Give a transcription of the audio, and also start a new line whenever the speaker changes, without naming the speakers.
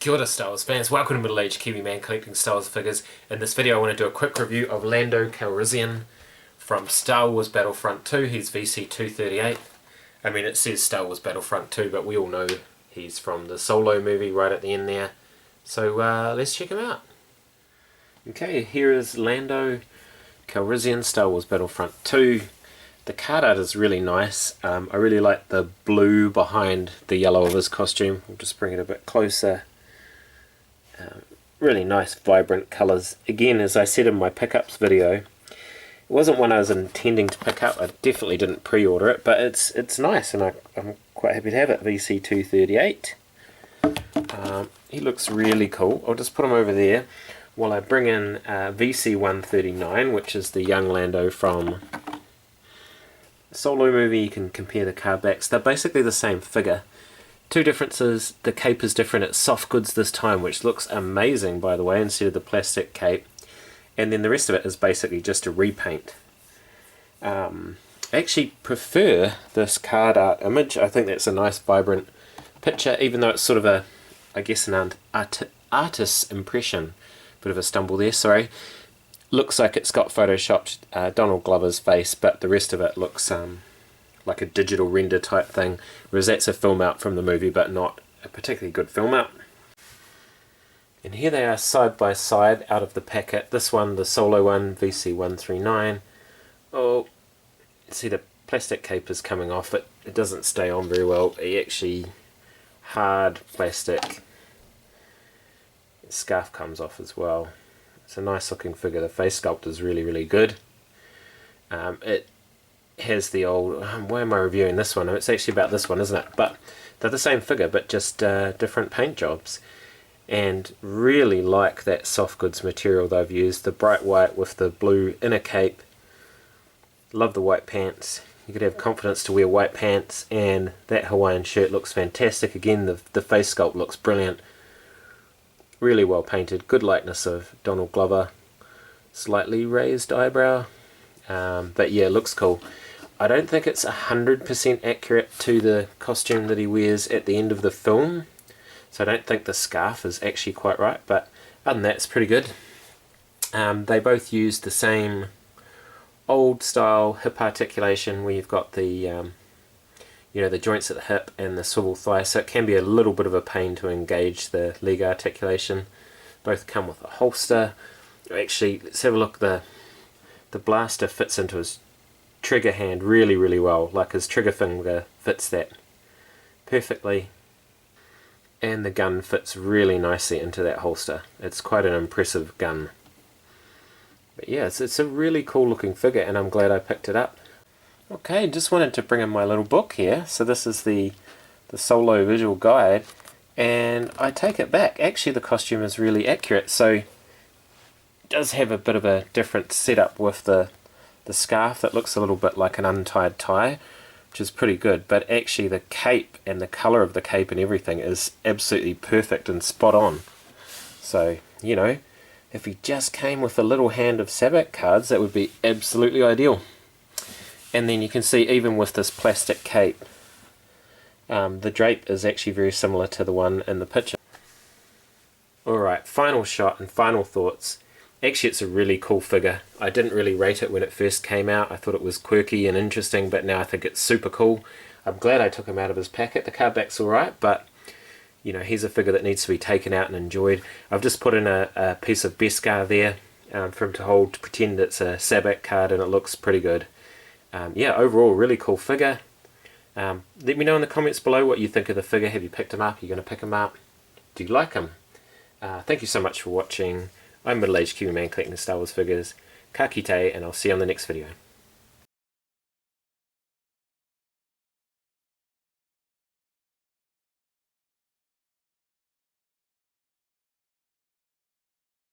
Kia ora Star Wars fans, welcome to Middle-Aged Kiwi Man collecting Star Wars figures. In this video I want to do a quick review of Lando Calrissian from Star Wars Battlefront 2. He's VC238. I mean, it says Star Wars Battlefront 2, but we all know he's from the Solo movie right at the end there. So let's check him out. Okay, here is Lando Calrissian, Star Wars Battlefront 2. The card art is really nice. I really like the blue behind the yellow of his costume. We'll just bring it a bit closer. Really nice vibrant colours. Again, as I said in my pickups video, it wasn't one I was intending to pick up. I definitely didn't pre-order it, but it's nice and I'm quite happy to have it. VC238. He looks really cool. I'll just put him over there while I bring in VC139, which is the young Lando from Solo movie. You can compare the card backs. They're basically the same figure. Two differences: the cape is different. It's soft goods this time, which looks amazing by the way, instead of the plastic cape. And then the rest of it is basically just a repaint. I actually prefer this card art image. I think that's a nice vibrant picture, even though it's sort of a, I guess, an artist's impression. Bit of a stumble there, sorry. Looks like it's got photoshopped Donald Glover's face, but the rest of it looks like a digital render type thing, whereas that's a film out from the movie, but not a particularly good film out. And here they are side by side out of the packet. This one, the Solo one, VC139. Oh, see the plastic cape is coming off. It doesn't stay on very well. It actually hard plastic. The scarf comes off as well. It's a nice looking figure. The face sculpt is really good. It has the old, why am I reviewing this one? It's actually about this one, isn't it? But they're the same figure, but just different paint jobs. And really like that soft goods material they've used. The bright white with the blue inner cape. Love the white pants. You could have confidence to wear white pants, and that Hawaiian shirt looks fantastic. Again, the face sculpt looks brilliant. Really well painted. Good likeness of Donald Glover. Slightly raised eyebrow. But yeah, it looks cool. I don't think it's 100% accurate to the costume that he wears at the end of the film, so I don't think the scarf is actually quite right, but other than that, it's pretty good. They both use the same old style hip articulation, where you've got the you know, the joints at the hip and the swivel thigh, so it can be a little bit of a pain to engage the leg articulation. Both come with a holster. Actually, let's have a look. The blaster fits into his trigger hand really well, like his trigger finger fits that perfectly, and the gun fits really nicely into that holster. It's quite an impressive gun. But yeah, it's a really cool looking figure, and I'm glad I picked it up. Okay, just wanted to bring in my little book here. So this is the Solo visual guide, and I take it back. Actually, the costume is really accurate. So does have a bit of a different setup with the scarf that looks a little bit like an untied tie, which is pretty good, but actually the cape and the colour of the cape and everything is absolutely perfect and spot on. So, you know, if he just came with a little hand of Sabbac cards, that would be absolutely ideal. And then you can see, even with this plastic cape, the drape is actually very similar to the one in the picture. Alright, final shot and final thoughts. Actually, it's a really cool figure. I didn't really rate it when it first came out. I thought it was quirky and interesting, but now I think it's super cool. I'm glad I took him out of his packet. The card back's alright, but you know, he's a figure that needs to be taken out and enjoyed. I've just put in a piece of Beskar there for him to hold, to pretend it's a Sabbac card, and it looks pretty good. Yeah, overall, really cool figure. Let me know in the comments below what you think of the figure. Have you picked him up? Are you going to pick him up? Do you like him? Thank you so much for watching. I'm Middle-Aged Kiwi Man collecting Star Wars figures. Ka kite, and I'll see you on the next video.